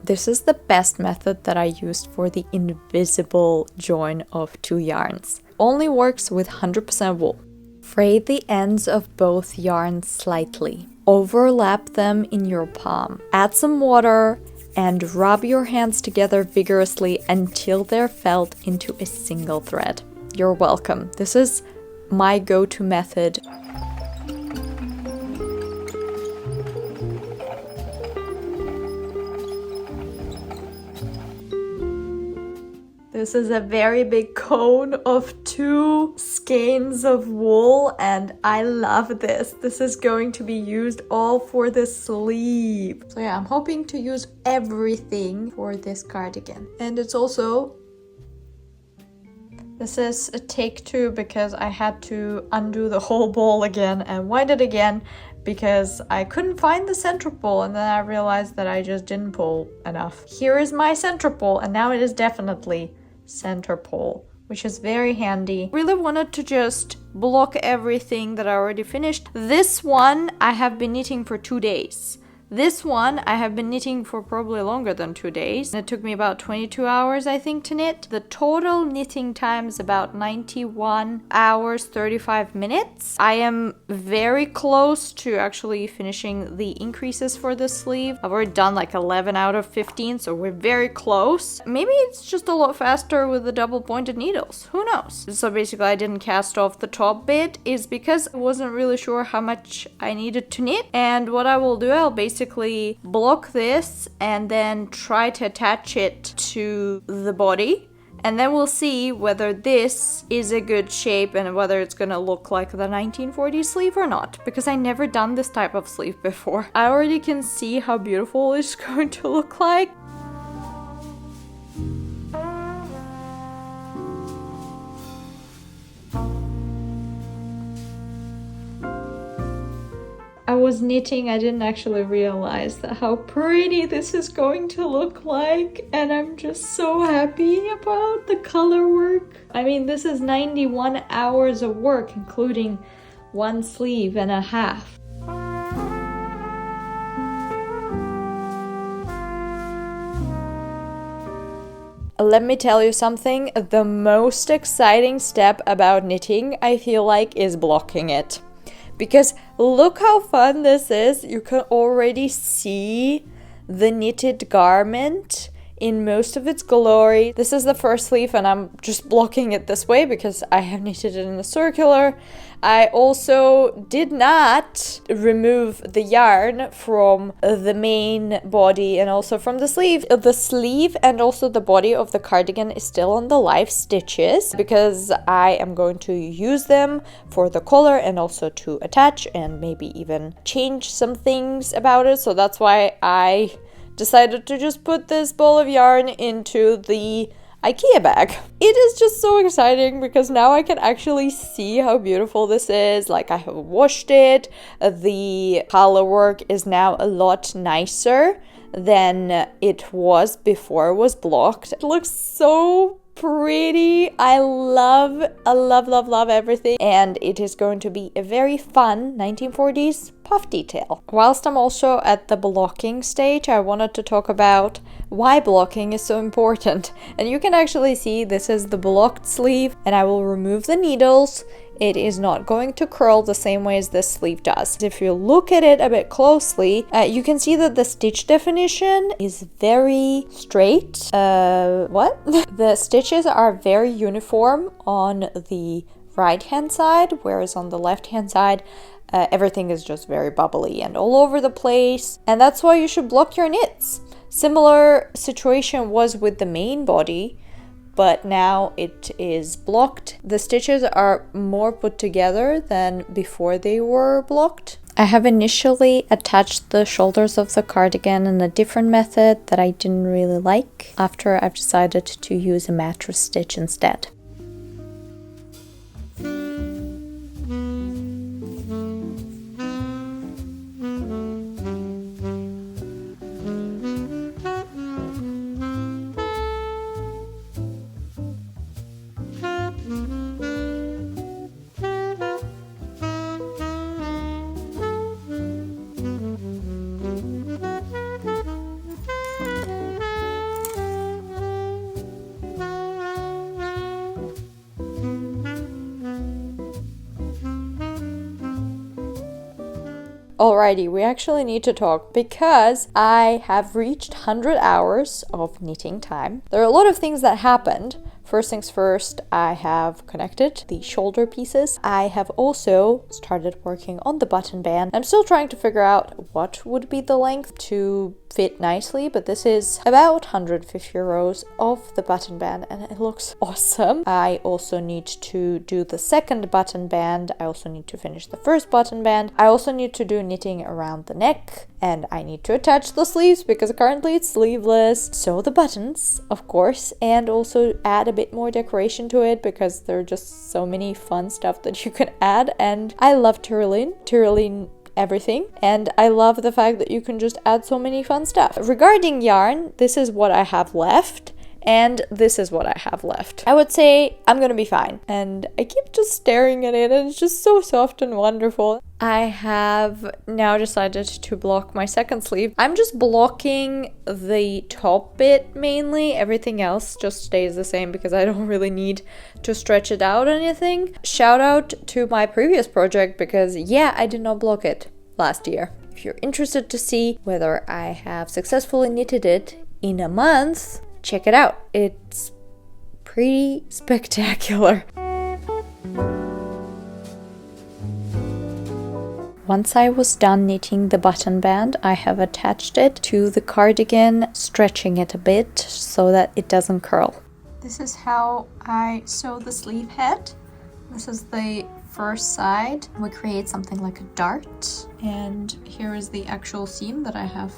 This is the best method that I used for the invisible join of 2 yarns. Only works with 100% wool. Fray the ends of both yarns slightly. Overlap them in your palm. Add some water and rub your hands together vigorously until they're felt into a single thread. You're welcome. This is my go-to method. This is a very big cone of 2 skeins of wool, and I love this. This is going to be used all for the sleeve. So yeah, I'm hoping to use everything for this cardigan. And it's also... This is a take 2 because I had to undo the whole ball again and wind it again because I couldn't find the center pole, and then I realized that I just didn't pull enough. Here is my center pole, and now it is definitely center pole, which is very handy. Really wanted to just block everything that I already finished. This one I have been knitting for 2 days. This one I have been knitting for probably longer than 2 days. It took me about 22 hours, I think, to knit. The total knitting time is about 91 hours, 35 minutes. I am very close to actually finishing the increases for the sleeve. I've already done like 11 out of 15, so we're very close. Maybe it's just a lot faster with the double pointed needles. Who knows? So basically I didn't cast off the top bit is because I wasn't really sure how much I needed to knit. And what I will do, I'll basically block this and then try to attach it to the body, and then we'll see whether this is a good shape and whether it's gonna look like the 1940s sleeve or not, because I never done this type of sleeve before. I already can see how beautiful it's going to look like. I was knitting, I didn't actually realize that how pretty this is going to look like, and I'm just so happy about the color work. I mean, this is 91 hours of work, including 1 sleeve and a half. Let me tell you something, the most exciting step about knitting, I feel like, is blocking it. Because look how fun this is. You can already see the knitted garment in most of its glory. This is the first sleeve and I'm just blocking it this way because I have knitted it in a circular. I also did not remove the yarn from the main body and also from the sleeve. The sleeve and also the body of the cardigan is still on the live stitches because I am going to use them for the collar and also to attach and maybe even change some things about it. So that's why I decided to just put this ball of yarn into the IKEA bag. It is just so exciting because now I can actually see how beautiful this is. Like, I have washed it. The color work is now a lot nicer than it was before it was blocked. It looks so pretty. I love everything, and it is going to be a very fun 1940s puff detail. Whilst I'm also at the blocking stage, I wanted to talk about why blocking is so important. And you can actually see this is the blocked sleeve, and I will remove the needles. It is not going to curl the same way as this sleeve does. If you look at it a bit closely, you can see that the stitch definition is very straight. The stitches are very uniform on the right hand side, whereas on the left hand side, everything is just very bubbly and all over the place. And that's why you should block your knits. Similar situation was with the main body, but now it is blocked. The stitches are more put together than before they were blocked. I have initially attached the shoulders of the cardigan in a different method that I didn't really like, after I've decided to use a mattress stitch instead. Alrighty, we actually need to talk because I have reached 100 hours of knitting time. There are a lot of things that happened. First things first, I have connected the shoulder pieces. I have also started working on the button band. I'm still trying to figure out what would be the length to fit nicely, but this is about 150 rows of the button band and it looks awesome. I also need to do the second button band. I also need to finish the first button band. I also need to do knitting around the neck, and I need to attach the sleeves because currently it's sleeveless. So the buttons, of course, and also add a bit more decoration to it because there are just so many fun stuff that you can add. And I love Tyrollean everything, and I love the fact that you can just add so many fun stuff. Regarding yarn, this is what I have left, and this is what I have left. I would say I'm gonna be fine, and I keep just staring at it and it's just so soft and wonderful. I have now decided to block my second sleeve. I'm just blocking the top bit mainly. Everything else just stays the same because I don't really need to stretch it out or anything. Shout out to my previous project because yeah, I did not block it last year. If you're interested to see whether I have successfully knitted it in a month, check it out. It's pretty spectacular. Once I was done knitting the button band, I have attached it to the cardigan, stretching it a bit so that it doesn't curl. This is how I sew the sleeve head. This is the first side. We create something like a dart, and here is the actual seam that I have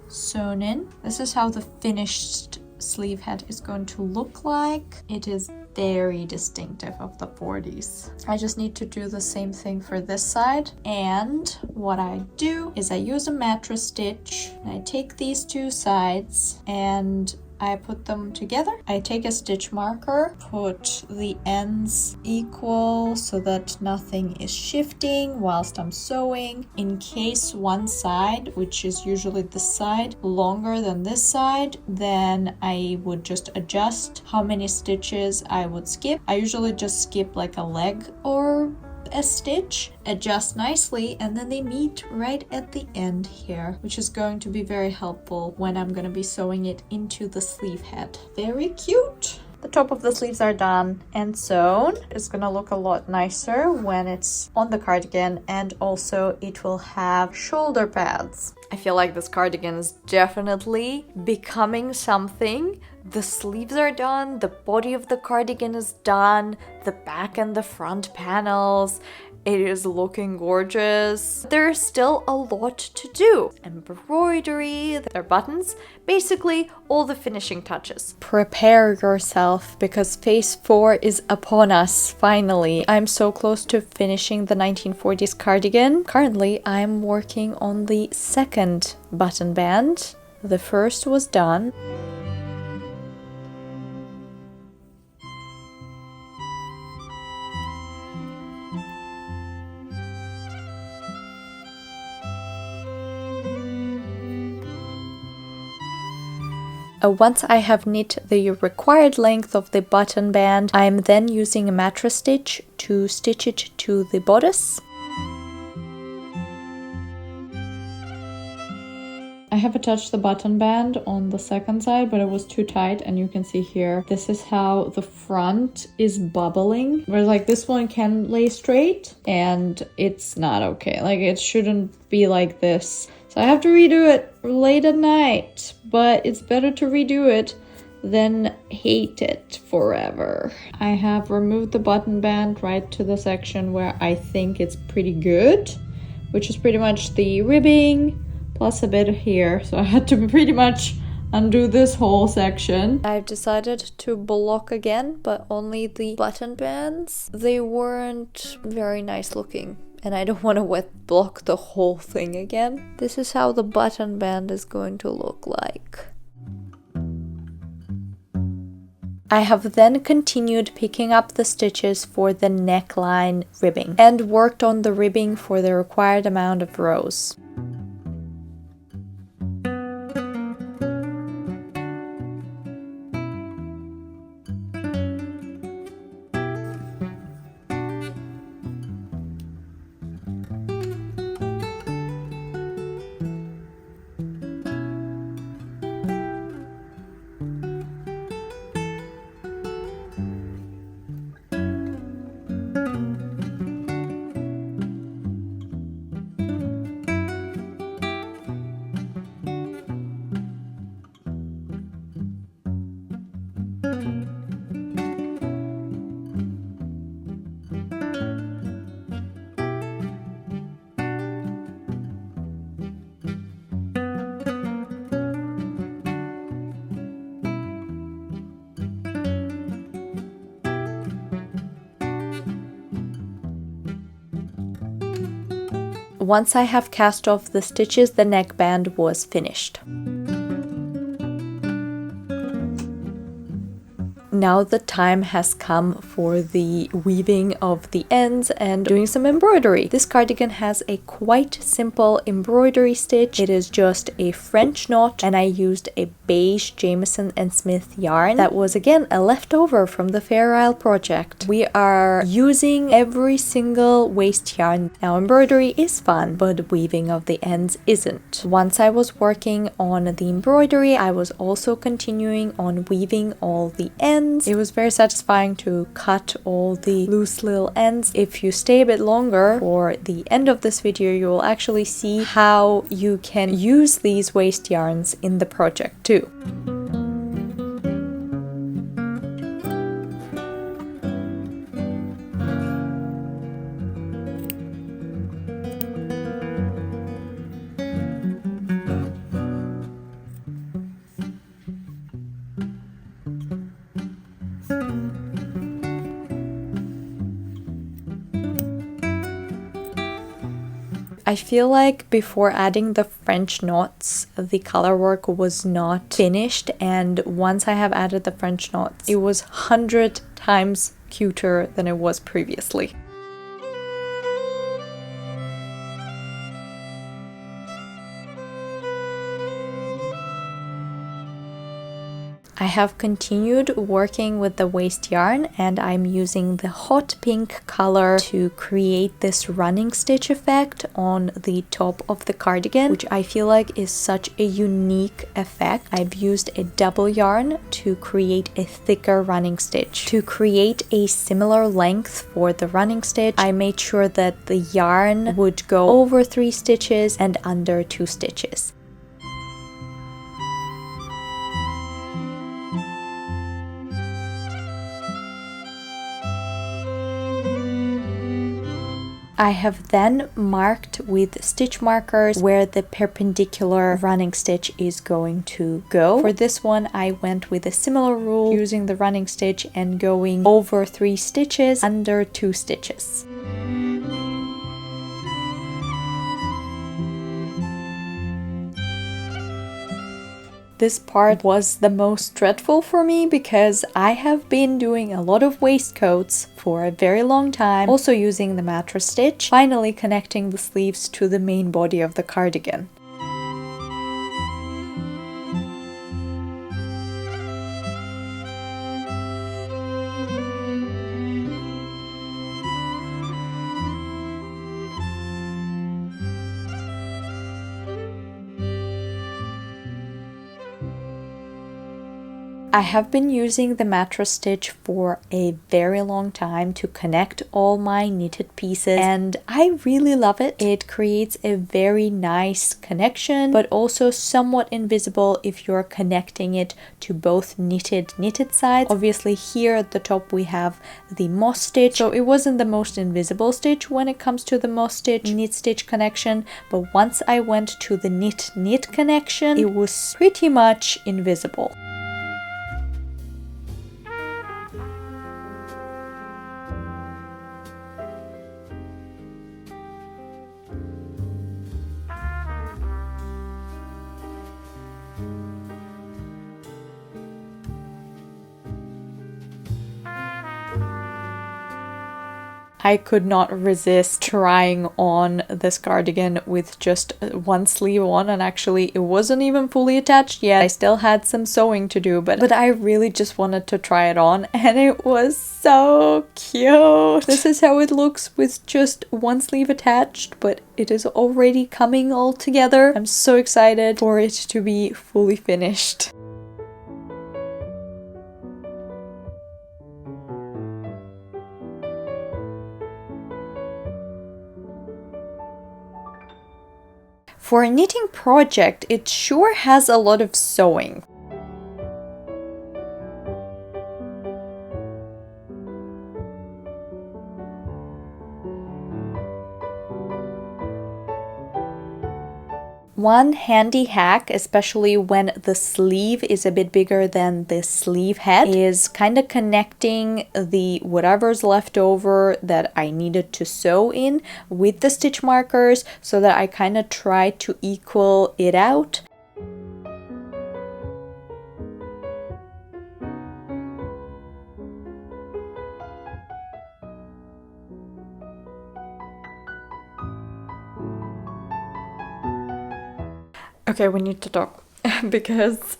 sewn in. This is how the finished sleeve head is going to look like. It is very distinctive of the 40s. I just need to do the same thing for this side, and what I do is I use a mattress stitch and I take these two sides and I put them together. I take a stitch marker, put the ends equal so that nothing is shifting whilst I'm sewing. In case one side, which is usually this side, longer than this side, then I would just adjust how many stitches I would skip. I usually just skip like a leg or a stitch, adjust nicely, and then they meet right at the end here, which is going to be very helpful when I'm going to be sewing it into the sleeve head. Very cute. The top of the sleeves are done and sewn. It's gonna look a lot nicer when it's on the cardigan, and also it will have shoulder pads. I feel like this cardigan is definitely becoming something. The sleeves are done, the body of the cardigan is done, the back and the front panels. It is looking gorgeous. There's still a lot to do. Embroidery, their buttons, basically all the finishing touches. Prepare yourself because phase 4 is upon us, finally. I'm so close to finishing the 1940s cardigan. Currently, I'm working on the second button band. The first was done. Once I have knit the required length of the button band, I am then using a mattress stitch to stitch it to the bodice. I have attached the button band on the second side, but it was too tight, and you can see here, this is how the front is bubbling. Whereas like this one can lay straight, and it's not okay. Like it shouldn't be like this. So I have to redo it late at night, but it's better to redo it than hate it forever. I have removed the button band right to the section where I think it's pretty good, which is pretty much the ribbing plus a bit here. So I had to pretty much undo this whole section. I've decided to block again, but only the button bands. They weren't very nice looking, and I don't want to wet block the whole thing again. This is how the button band is going to look like. I have then continued picking up the stitches for the neckline ribbing and worked on the ribbing for the required amount of rows. Once I have cast off the stitches, the neckband was finished. Now the time has come for the weaving of the ends and doing some embroidery. This cardigan has a quite simple embroidery stitch. It is just a French knot, and I used a beige Jameson and Smith yarn that was again a leftover from the Fair Isle project. We are using every single waste yarn. Now embroidery is fun, but weaving of the ends isn't. Once I was working on the embroidery, I was also continuing on weaving all the ends. It was very satisfying to cut all the loose little ends. If you stay a bit longer for the end of this video, you will actually see how you can use these waste yarns in the project too. I feel like before adding the French knots, the color work was not finished, and once I have added the French knots, it was 100 times cuter than it was previously. I have continued working with the waste yarn, and I'm using the hot pink color to create this running stitch effect on the top of the cardigan, which I feel like is such a unique effect. I've used a double yarn to create a thicker running stitch. To create a similar length for the running stitch, I made sure that the yarn would go over 3 stitches and under 2 stitches. I have then marked with stitch markers where the perpendicular running stitch is going to go. For this one, I went with a similar rule, using the running stitch and going over 3 stitches, under 2 stitches. This part was the most dreadful for me because I have been doing a lot of waistcoats for a very long time, also using the mattress stitch, finally connecting the sleeves to the main body of the cardigan. I have been using the mattress stitch for a very long time to connect all my knitted pieces, and I really love it. It creates a very nice connection, but also somewhat invisible if you're connecting it to both knitted sides. Obviously here at the top we have the moss stitch, so it wasn't the most invisible stitch when it comes to the moss stitch knit stitch connection, but once I went to the knit connection, it was pretty much invisible. I could not resist trying on this cardigan with just one sleeve on, and actually it wasn't even fully attached yet. I still had some sewing to do, but I really just wanted to try it on, and it was so cute. This is how it looks with just one sleeve attached, but it is already coming all together. I'm so excited for it to be fully finished. For a knitting project, it sure has a lot of sewing. One handy hack, especially when the sleeve is a bit bigger than the sleeve head, is kind of connecting the whatever's left over that I needed to sew in with the stitch markers so that I kind of try to equal it out. Okay, we need to talk because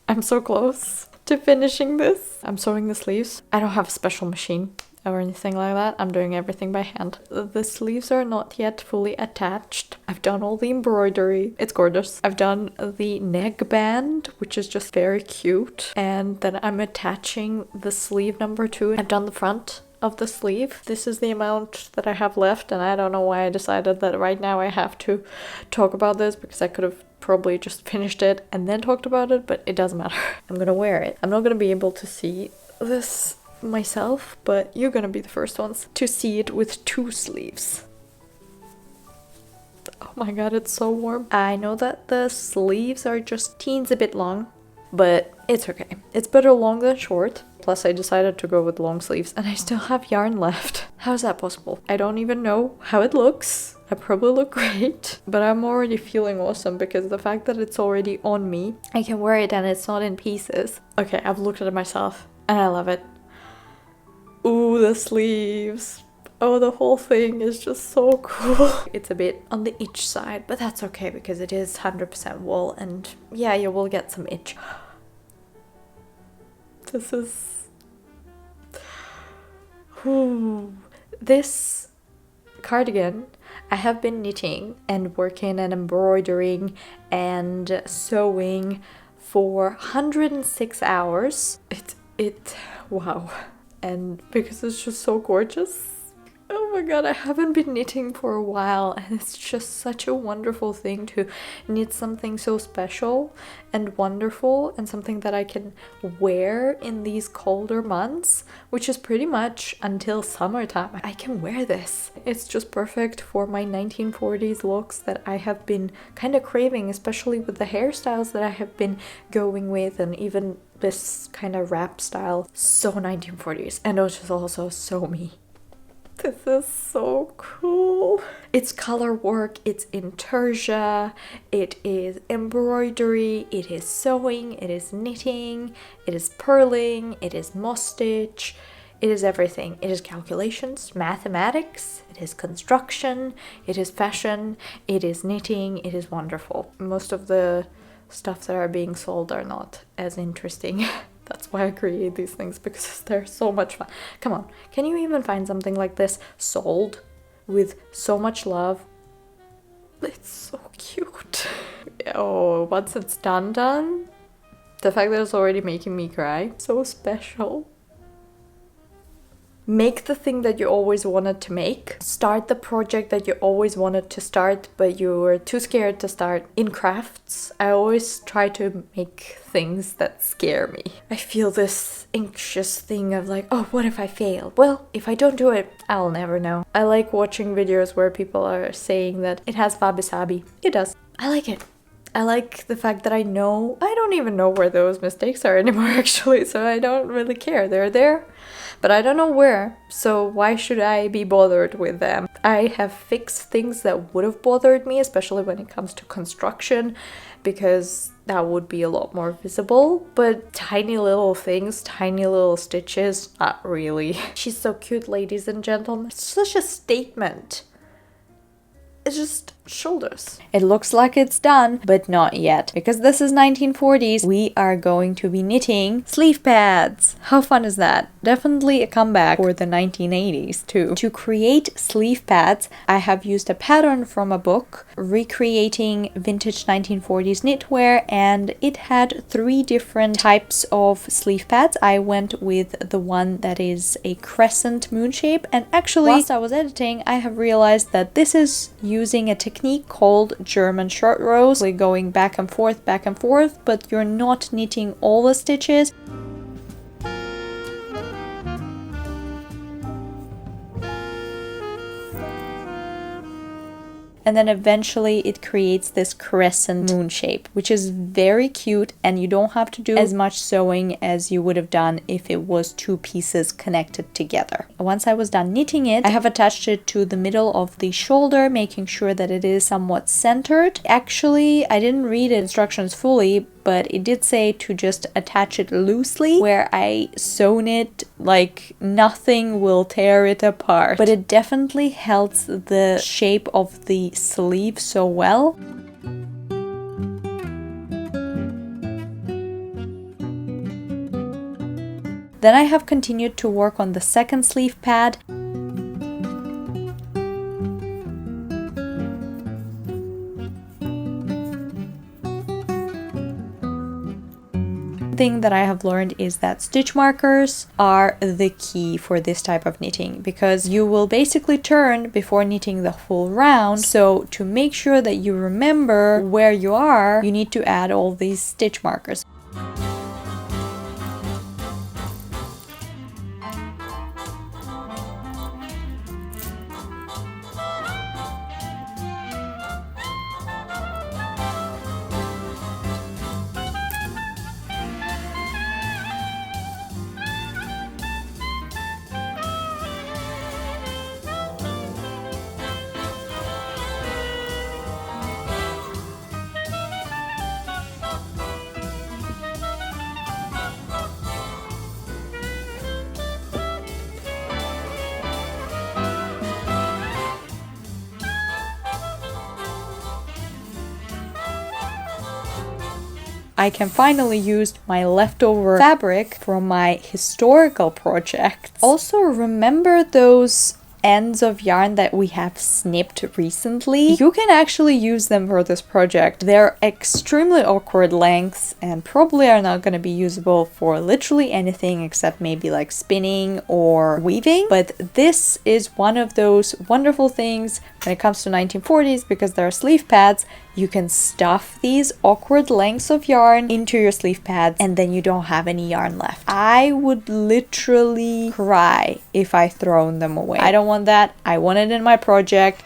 I'm so close to finishing this. I'm sewing the sleeves. I don't have a special machine or anything like that. I'm doing everything by hand. The sleeves are not yet fully attached. I've done all the embroidery. It's gorgeous. I've done the neckband, which is just very cute. And then I'm attaching the sleeve number 2. I've done the front of the sleeve. This is the amount that I have left, and I don't know why I decided that right now I have to talk about this, because I could have probably just finished it and then talked about it, but it doesn't matter. I'm gonna wear it. I'm not gonna be able to see this myself, but you're gonna be the first ones to see it with 2 sleeves. Oh my god, it's so warm. I know that the sleeves are just teens a bit long, but it's okay. It's better long than short. Plus I decided to go with long sleeves and I still have yarn left. How is that possible? I don't even know how it looks. I probably look great, but I'm already feeling awesome because the fact that it's already on me, I can wear it and it's not in pieces. Okay, I've looked at it myself and I love it. Ooh, the sleeves. Oh, the whole thing is just so cool. It's a bit on the itch side, but that's okay because it is 100% wool, and yeah, you will get some itch. This is... Ooh. This cardigan I have been knitting and working and embroidering and sewing for 106 hours. Wow. And because it's just so gorgeous. Oh my god, I haven't been knitting for a while, and it's just such a wonderful thing to knit something so special and wonderful, and something that I can wear in these colder months, which is pretty much until summertime. I can wear this. It's just perfect for my 1940s looks that I have been kind of craving, especially with the hairstyles that I have been going with, and even this kind of wrap style. So 1940s, and which is also so me. This is so cool. It's color work, it's in tertia, it is embroidery, it is sewing, it is knitting, it is purling, it is moss stitch, it is everything. It is calculations, mathematics, it is construction, it is fashion, it is knitting, it is wonderful. Most of the stuff that are being sold are not as interesting. That's why I create these things, because they're so much fun. Come on, can you even find something like this sold with so much love? It's so cute. Oh, once it's done, the fact that it's already making me cry, so special. Make the thing that you always wanted to make. Start the project that you always wanted to start, but you were too scared to start. In crafts, I always try to make things that scare me. I feel this anxious thing of like, oh, what if I fail? Well, if I don't do it, I'll never know. I like watching videos where people are saying that it has wabi-sabi. It does. I like it. I like the fact that I don't even know where those mistakes are anymore actually, so I don't really care. They're there, but I don't know where, so why should I be bothered with them? I have fixed things that would have bothered me, especially when it comes to construction, because that would be a lot more visible, but tiny little things, tiny little stitches, not really. She's so cute, ladies and gentlemen. It's such a statement. It's just shoulders. It looks like it's done, but not yet. Because this is 1940s, we are going to be knitting sleeve pads. How fun is that? Definitely a comeback for the 1980s too. To create sleeve pads, I have used a pattern from a book, Recreating Vintage 1940s Knitwear, and it had 3 different types of sleeve pads. I went with the one that is a crescent moon shape, and actually, whilst I was editing, I have realized that this is using a technique called German short rows, like going back and forth, but you're not knitting all the stitches. And then eventually it creates this crescent moon shape, which is very cute, and you don't have to do as much sewing as you would have done if it was 2 pieces connected together. Once I was done knitting it, I have attached it to the middle of the shoulder, making sure that it is somewhat centered. Actually, I didn't read the instructions fully, but it did say to just attach it loosely, where I sewn it like nothing will tear it apart. But it definitely helps the shape of the sleeve so well. Then I have continued to work on the second sleeve pad. Thing that I have learned is that stitch markers are the key for this type of knitting, because you will basically turn before knitting the full round. So to make sure that you remember where you are, you need to add all these stitch markers. I can finally use my leftover fabric from my historical project. Also, remember those ends of yarn that we have snipped recently? You can actually use them for this project. They're extremely awkward lengths and probably are not going to be usable for literally anything except maybe like spinning or weaving. But this is one of those wonderful things when it comes to 1940s, because there are sleeve pads. You can stuff these awkward lengths of yarn into your sleeve pads and then you don't have any yarn left. I would literally cry if I thrown them away. I don't want that. I want it in my project.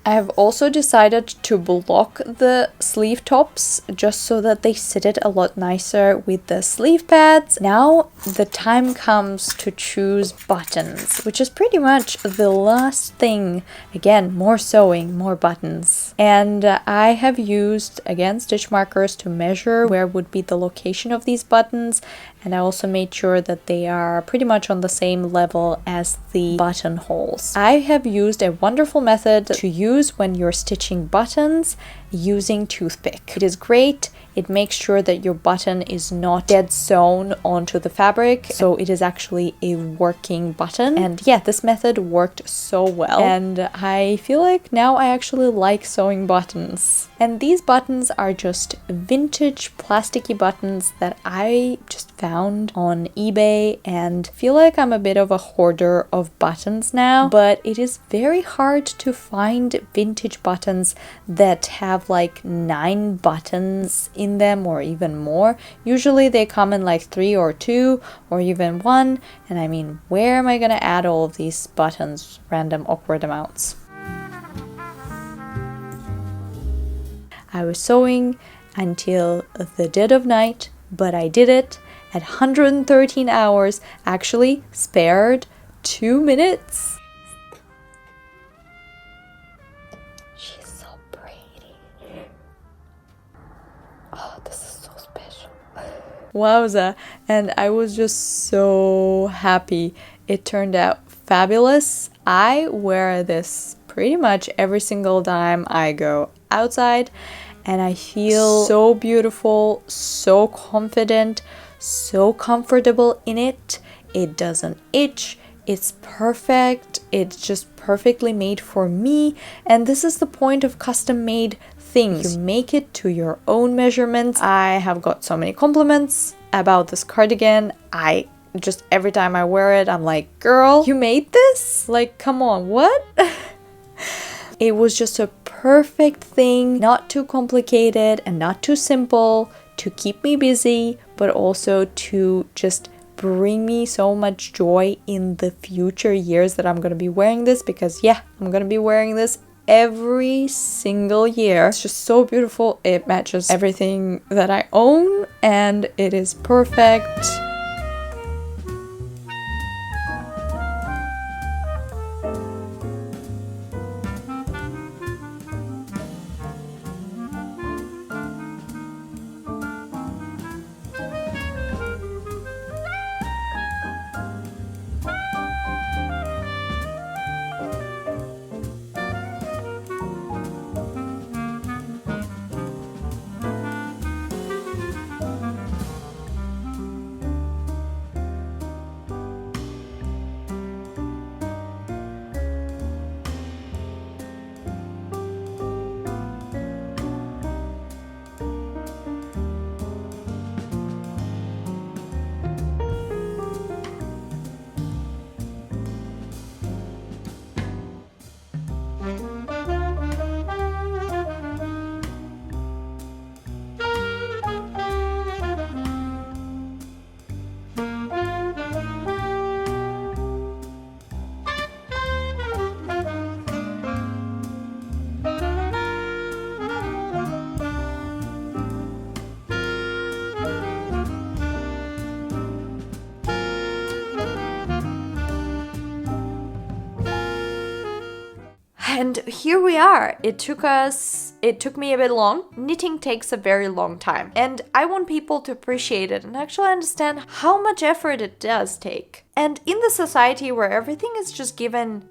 I have also decided to block the sleeve tops just so that they sit it a lot nicer with the sleeve pads. Now the time comes to choose buttons, which is pretty much the last thing. Again, more sewing, more buttons. And I have used, again, stitch markers to measure where would be the location of these buttons. And I also made sure that they are pretty much on the same level as the buttonholes. I have used a wonderful method to use when you're stitching buttons using toothpick. It is great. It makes sure that your button is not dead sewn onto the fabric, so it is actually a working button. And yeah, this method worked so well. And I feel like now I actually like sewing buttons. And these buttons are just vintage plasticky buttons that I just found on eBay, and feel like I'm a bit of a hoarder of buttons now, but it is very hard to find vintage buttons that have like 9 buttons in them or even more. Usually they come in like 3 or 2 or even 1, and I mean, where am I gonna add all of these buttons, random awkward amounts? I was sewing until the dead of night, but I did it at 113 hours, actually spared 2 minutes. She's so pretty. Oh, this is so special. Wowza. And I was just so happy. It turned out fabulous. I wear this pretty much every single time I go outside, and I feel so beautiful, so confident, so comfortable in it. It doesn't itch. It's perfect. It's just perfectly made for me. And this is the point of custom made things. You make it to your own measurements. I have got so many compliments about this cardigan. I just, every time I wear it, I'm like, girl, you made this? Like, come on, what? It was just a perfect thing, not too complicated and not too simple, to keep me busy, but also to just bring me so much joy in the future years that I'm gonna be wearing this, because yeah, I'm gonna be wearing this every single year. It's just so beautiful. It matches everything that I own and it is perfect. And here we are. It took me a bit long. Knitting takes a very long time. And I want people to appreciate it and actually understand how much effort it does take. And in the society where everything is just given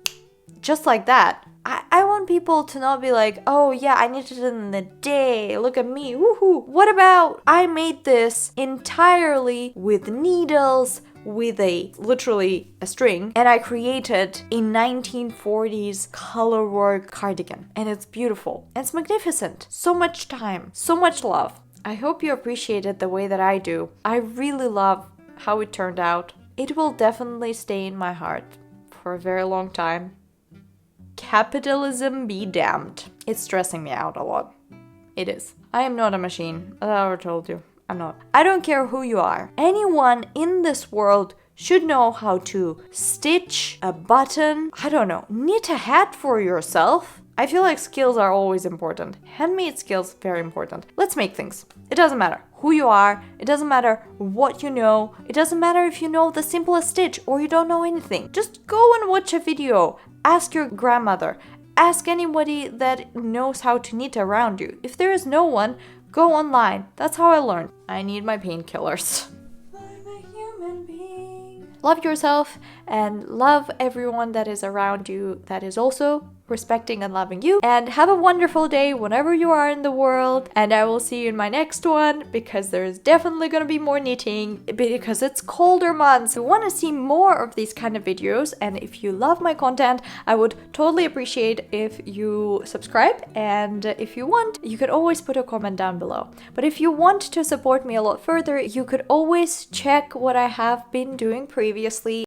just like that, I want people to not be like, oh yeah, I knitted it in a day, look at me, woohoo. What about I made this entirely with needles, with literally a string, and I created a 1940s colorwork cardigan, and it's beautiful, and it's magnificent. So much time, so much love. I hope you appreciate it the way that I do. I really love how it turned out. It will definitely stay in my heart for a very long time. Capitalism be damned. It's stressing me out a lot. It is. I am not a machine, as I already told you. I'm not. I don't care who you are. Anyone in this world should know how to stitch a button. I don't know. Knit a hat for yourself. I feel like skills are always important. Handmade skills, very important. Let's make things. It doesn't matter who you are. It doesn't matter what you know. It doesn't matter if you know the simplest stitch or you don't know anything. Just go and watch a video. Ask your grandmother. Ask anybody that knows how to knit around you. If there is no one, go online. That's how I learned. I need my painkillers. I'm a human being. Love yourself and love everyone that is around you that is also respecting and loving you. And have a wonderful day whenever you are in the world. And I will see you in my next one, because there's definitely gonna be more knitting because it's colder months. I want to see more of these kind of videos, and if you love my content, I would totally appreciate if you subscribe, and if you want, you could always put a comment down below. But if you want to support me a lot further, you could always check what I have been doing previously